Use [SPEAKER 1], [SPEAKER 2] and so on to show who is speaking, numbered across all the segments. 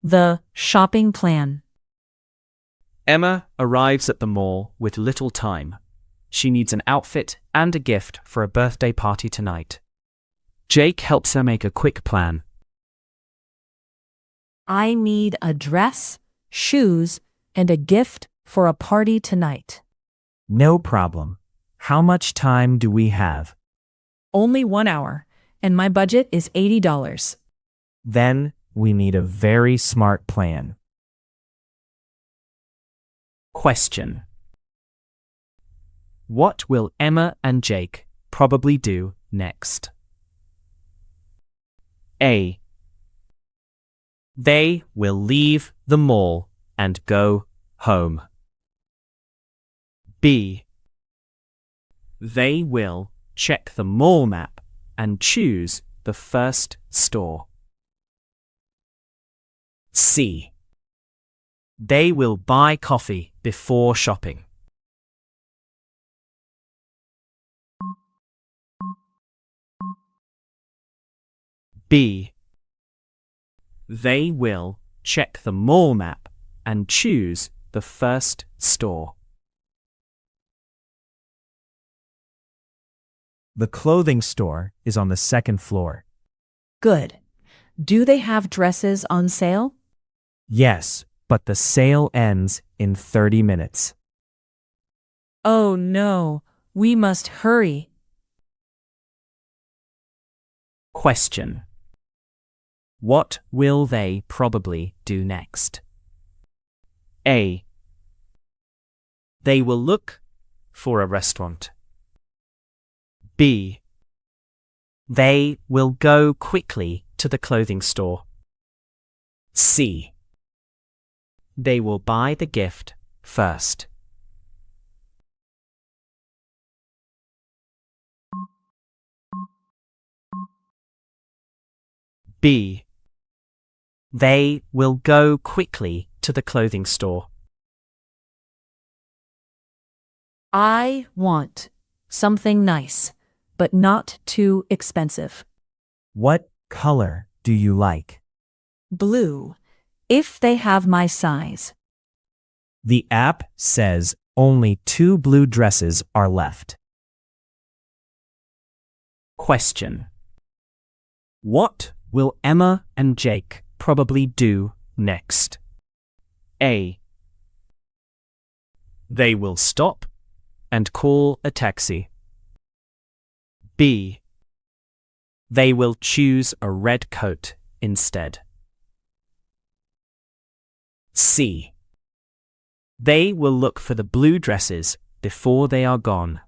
[SPEAKER 1] The shopping plan.
[SPEAKER 2] Emma arrives at the mall with little time. She needs an outfit and a gift for a birthday party tonight. Jake helps her make a quick plan.
[SPEAKER 1] I need a dress, shoes, and a gift for a party tonight.
[SPEAKER 3] No problem. How much time do we have?
[SPEAKER 1] Only 1 hour, and my budget is $80.
[SPEAKER 3] Then we need a very smart plan.
[SPEAKER 2] Question. What will Emma and Jake probably do next? A. They will leave the mall and go home. B. They will check the mall map and choose the first store. C. They will buy coffee before shopping. B. They will check the mall map and choose the first store.
[SPEAKER 3] The clothing store is on the second floor.
[SPEAKER 1] Good. Do they have dresses on sale?
[SPEAKER 3] Yes, but the sale ends in 30 minutes.
[SPEAKER 1] Oh no, we must hurry.
[SPEAKER 2] Question. What will they probably do next? A. They will look for a restaurant. B. They will go quickly to the clothing store. C. They will buy the gift first. B. They will go quickly to the clothing store.
[SPEAKER 1] I want something nice, but not too expensive.
[SPEAKER 3] What color do you like?
[SPEAKER 1] Blue, if they have my size.
[SPEAKER 3] The app says only 2 blue dresses are left.
[SPEAKER 2] Question. What will Emma and Jake probably do next? A. They will stop and call a taxi. B. They will choose a red coat instead. C. They will look for the blue dresses before they are gone.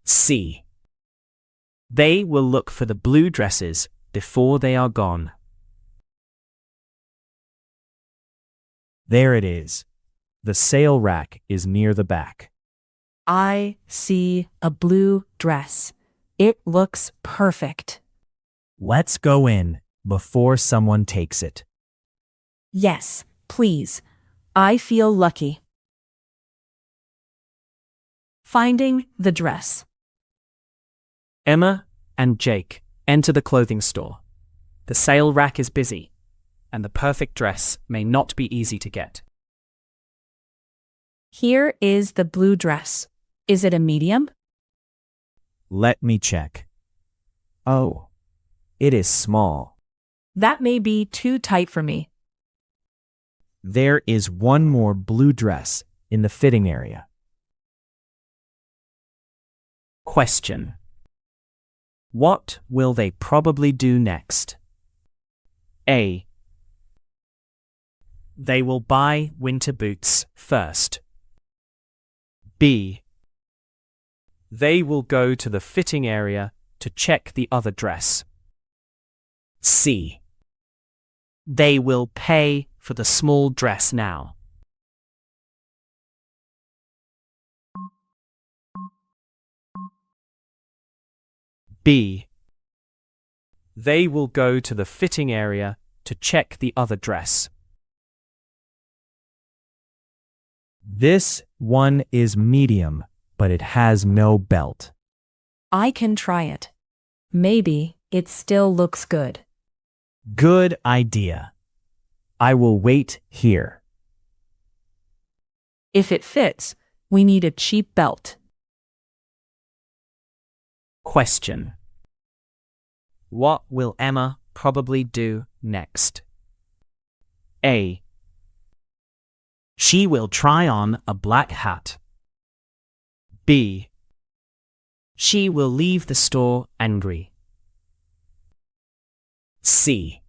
[SPEAKER 2] C. They will look for the blue dresses before they are gone.
[SPEAKER 3] There it is. The sale rack is near the back.
[SPEAKER 1] I see a blue dress. It looks perfect.
[SPEAKER 3] Let's go in before someone takes it.
[SPEAKER 1] Yes, please. I feel lucky. Finding the dress.
[SPEAKER 2] Emma and Jake enter the clothing store. The sale rack is busy, and the perfect dress may not be easy to get.
[SPEAKER 1] Here is the blue dress. Is it a medium?
[SPEAKER 3] Let me check. Oh, it is small.
[SPEAKER 1] That may be too tight for me.
[SPEAKER 3] There is one more blue dress in the fitting area.
[SPEAKER 2] Question. What will they probably do next? A. They will buy winter boots first. B. They will go to the fitting area to check the other dress. C. They will pay for the small dress now. B. They will go to the fitting area to check the other dress.
[SPEAKER 3] This one is medium, but it has no belt.
[SPEAKER 1] I can try it. Maybe it still looks good.
[SPEAKER 3] Good idea. I will wait here.
[SPEAKER 1] If it fits, we need a cheap belt.
[SPEAKER 2] Question. What will Emma probably do next? A. She will try on a black hat. B. She will leave the store angry. C.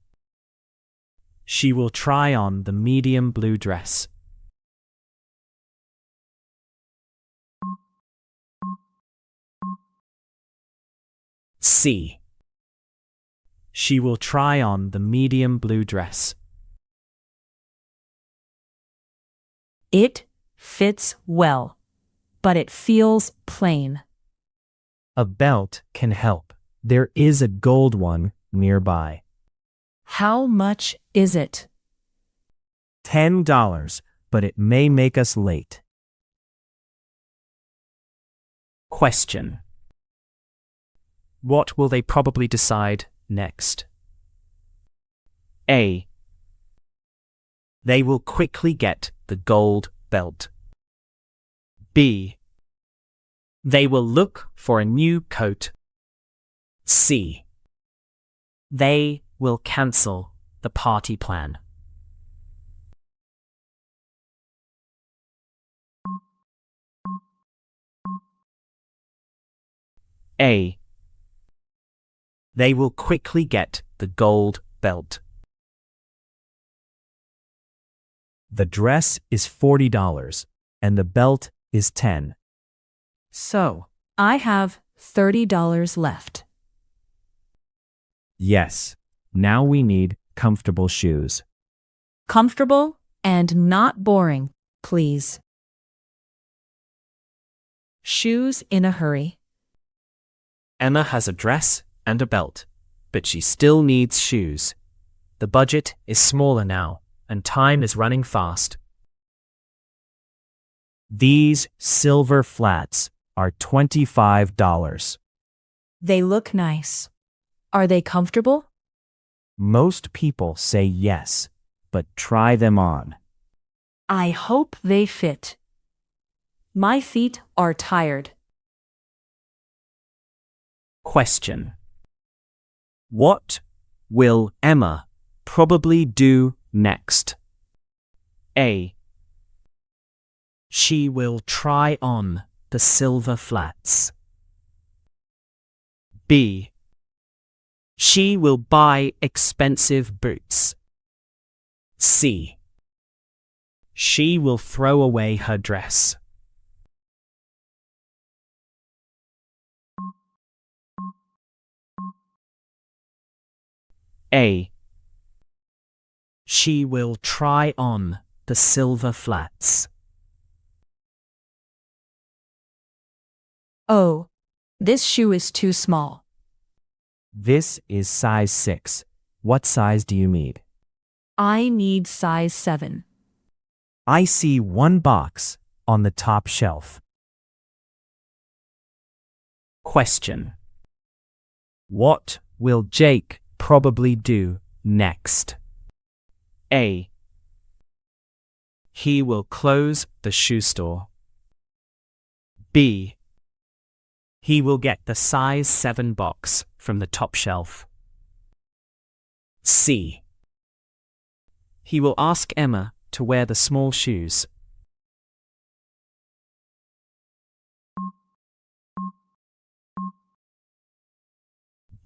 [SPEAKER 2] She will try on the medium blue dress. C. She will try on the medium blue dress.
[SPEAKER 1] It fits well, but it feels plain.
[SPEAKER 3] A belt can help. There is a gold one nearby.
[SPEAKER 1] How much is it?
[SPEAKER 3] $10, but it may make us late.
[SPEAKER 2] Question. What will they probably decide next? A. They will quickly get the gold belt. B. They will look for a new coat. C. They will cancel the party plan. A. They will quickly get the gold belt.
[SPEAKER 3] The dress is $40 and the belt is $10.
[SPEAKER 1] So, I have $30 left.
[SPEAKER 3] Yes. Now we need comfortable shoes.
[SPEAKER 1] Comfortable and not boring, please. Shoes in a hurry.
[SPEAKER 2] Emma has a dress and a belt, but she still needs shoes. The budget is smaller now, and time is running fast.
[SPEAKER 3] These silver flats are $25.
[SPEAKER 1] They look nice. Are they comfortable?
[SPEAKER 3] Most people say yes, but try them on.
[SPEAKER 1] I hope they fit. My feet are tired.
[SPEAKER 2] Question. What will Emma probably do next? A. She will try on the silver flats. B. She will buy expensive boots. C. She will throw away her dress. A. She will try on the silver flats.
[SPEAKER 1] Oh, this shoe is too small.
[SPEAKER 3] This is size 6. What size do you need?
[SPEAKER 1] I need size 7.
[SPEAKER 3] I see one box on the top shelf.
[SPEAKER 2] Question. What will Jake probably do next? A. He will close the shoe store. B. He will get the size 7 box from the top shelf. C. He will ask Emma to wear the small shoes.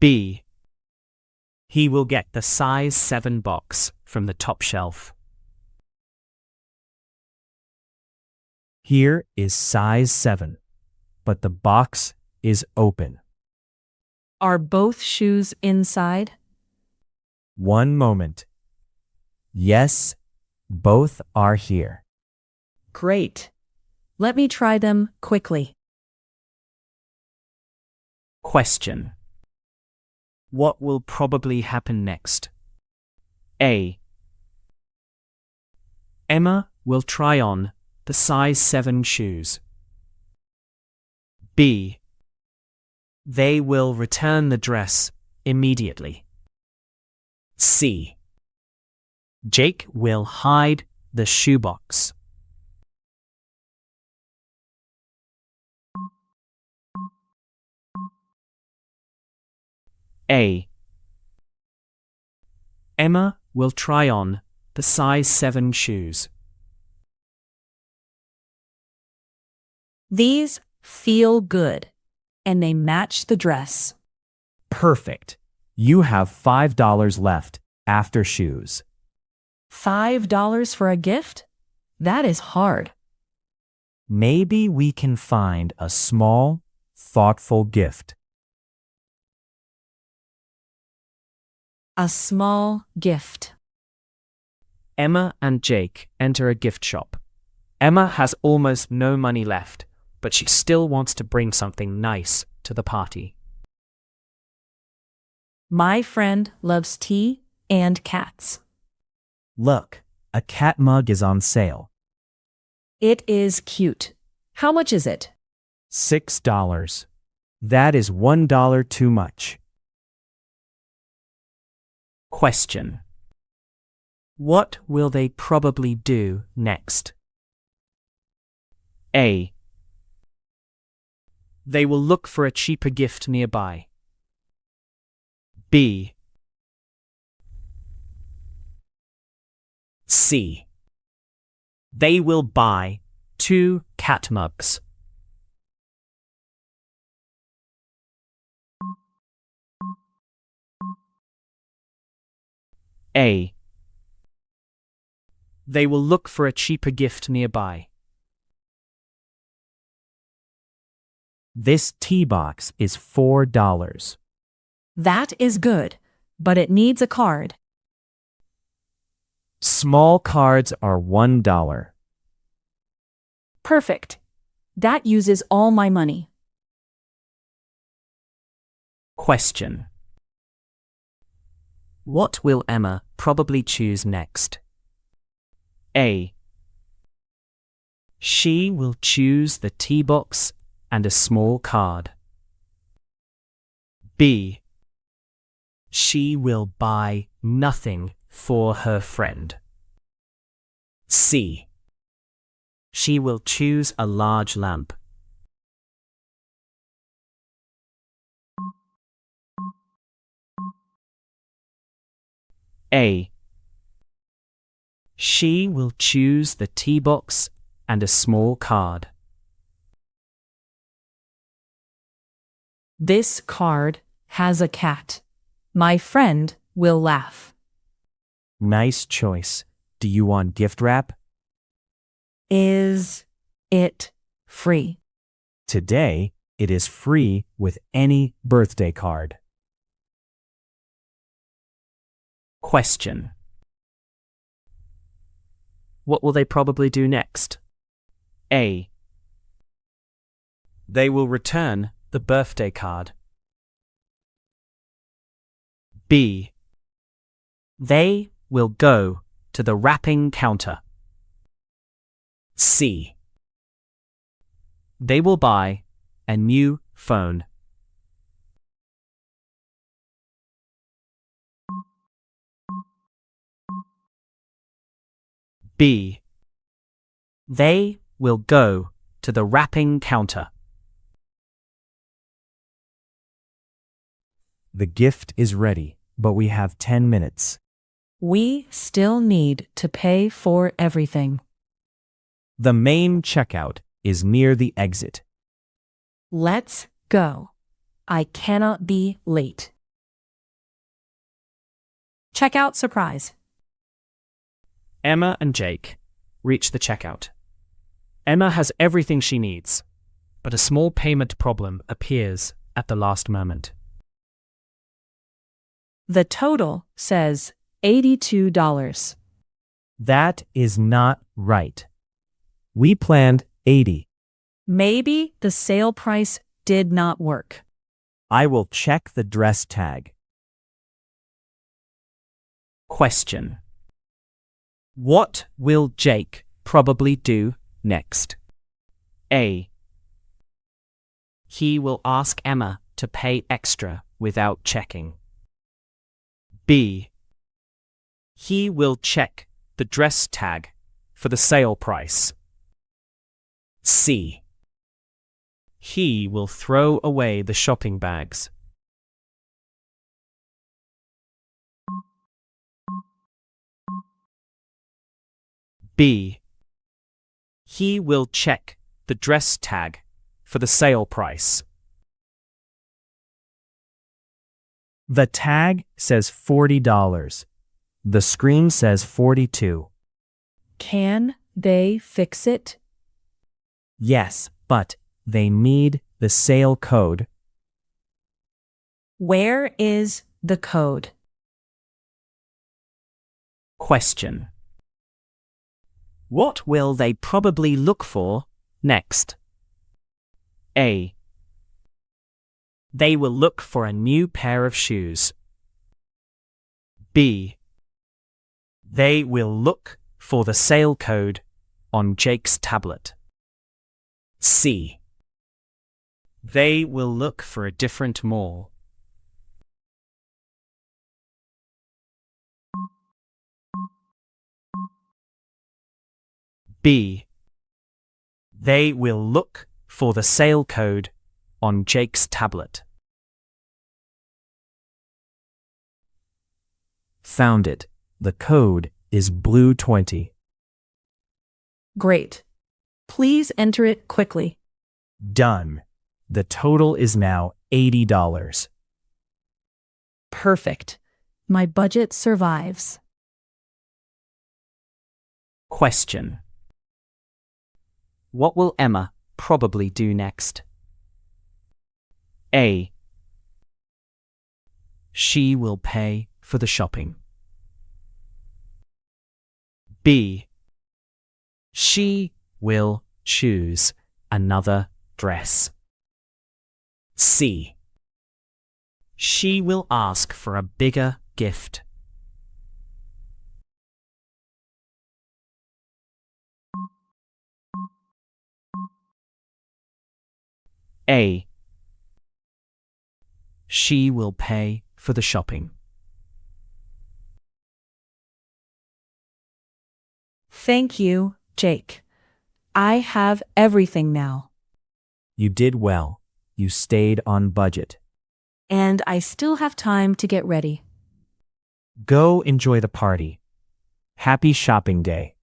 [SPEAKER 2] B. He will get the size 7 box from the top shelf.
[SPEAKER 3] Here is size 7, but the box is open.
[SPEAKER 1] Are both shoes inside?
[SPEAKER 3] One moment. Yes, both are here.
[SPEAKER 1] Great. Let me try them quickly.
[SPEAKER 2] Question. What will probably happen next? A. Emma will try on the size 7 shoes. B. They will return the dress immediately. C. Jake will hide the shoebox. A. Emma will try on the size 7 shoes.
[SPEAKER 1] These feel good, and they match the dress.
[SPEAKER 3] Perfect. You have $5 left after shoes.
[SPEAKER 1] $5 for a gift? That is hard.
[SPEAKER 3] Maybe we can find a small, thoughtful gift.
[SPEAKER 1] A small gift.
[SPEAKER 2] Emma and Jake enter a gift shop. Emma has almost no money left, but she still wants to bring something nice to the party.
[SPEAKER 1] My friend loves tea and cats.
[SPEAKER 3] Look, a cat mug is on sale.
[SPEAKER 1] It is cute. How much is it?
[SPEAKER 3] $6. That is $1 too much.
[SPEAKER 2] Question. What will they probably do next? A. They will look for a cheaper gift nearby. B. C. They will buy 2 cat mugs. A. They will look for a cheaper gift nearby.
[SPEAKER 3] This tea box is $4.
[SPEAKER 1] That is good, but it needs a card.
[SPEAKER 3] Small cards are $1.
[SPEAKER 1] Perfect. That uses all my money.
[SPEAKER 2] Question. What will Emma probably choose next? A. She will choose the tea box and a small card. B. She will buy nothing for her friend. C. She will choose a large lamp. A. She will choose the tea box and a small card.
[SPEAKER 1] This card has a cat. My friend will laugh.
[SPEAKER 3] Nice choice. Do you want gift wrap?
[SPEAKER 1] Is it free?
[SPEAKER 3] Today, it is free with any birthday card.
[SPEAKER 2] Question. What will they probably do next? A. They will return the birthday card. B. They will go to the wrapping counter. C. They will buy a new phone. B. They will go to the wrapping counter.
[SPEAKER 3] The gift is ready, but we have 10 minutes.
[SPEAKER 1] We still need to pay for everything.
[SPEAKER 3] The main checkout is near the exit.
[SPEAKER 1] Let's go. I cannot be late. Checkout surprise.
[SPEAKER 2] Emma and Jake reach the checkout. Emma has everything she needs, but a small payment problem appears at the last moment.
[SPEAKER 1] The total says $82.
[SPEAKER 3] That is not right. We planned 80.
[SPEAKER 1] Maybe the sale price did not work.
[SPEAKER 3] I will check the dress tag.
[SPEAKER 2] Question. What will Jake probably do next? A. He will ask Emma to pay extra without checking. B. He will check the dress tag for the sale price. C. He will throw away the shopping bags. B. He will check the dress tag for the sale price.
[SPEAKER 3] The tag says $40. The screen says 42.
[SPEAKER 1] Can they fix it?
[SPEAKER 3] Yes, but they need the sale code.
[SPEAKER 1] Where is the code?
[SPEAKER 2] Question. What will they probably look for next? A. They will look for a new pair of shoes. B. They will look for the sale code on Jake's tablet. C. They will look for a different mall. B. They will look for the sale code on Jake's tablet.
[SPEAKER 3] Found it. The code is blue 20.
[SPEAKER 1] Great. Please enter it quickly.
[SPEAKER 3] Done. The total is now $80.
[SPEAKER 1] Perfect. My budget survives.
[SPEAKER 2] Question. What will Emma probably do next? A. She will pay for the shopping. B. She will choose another dress. C. She will ask for a bigger gift. A. She will pay for the shopping.
[SPEAKER 1] Thank you, Jake. I have everything now.
[SPEAKER 3] You did well. You stayed on budget.
[SPEAKER 1] And I still have time to get ready.
[SPEAKER 3] Go enjoy the party. Happy shopping day.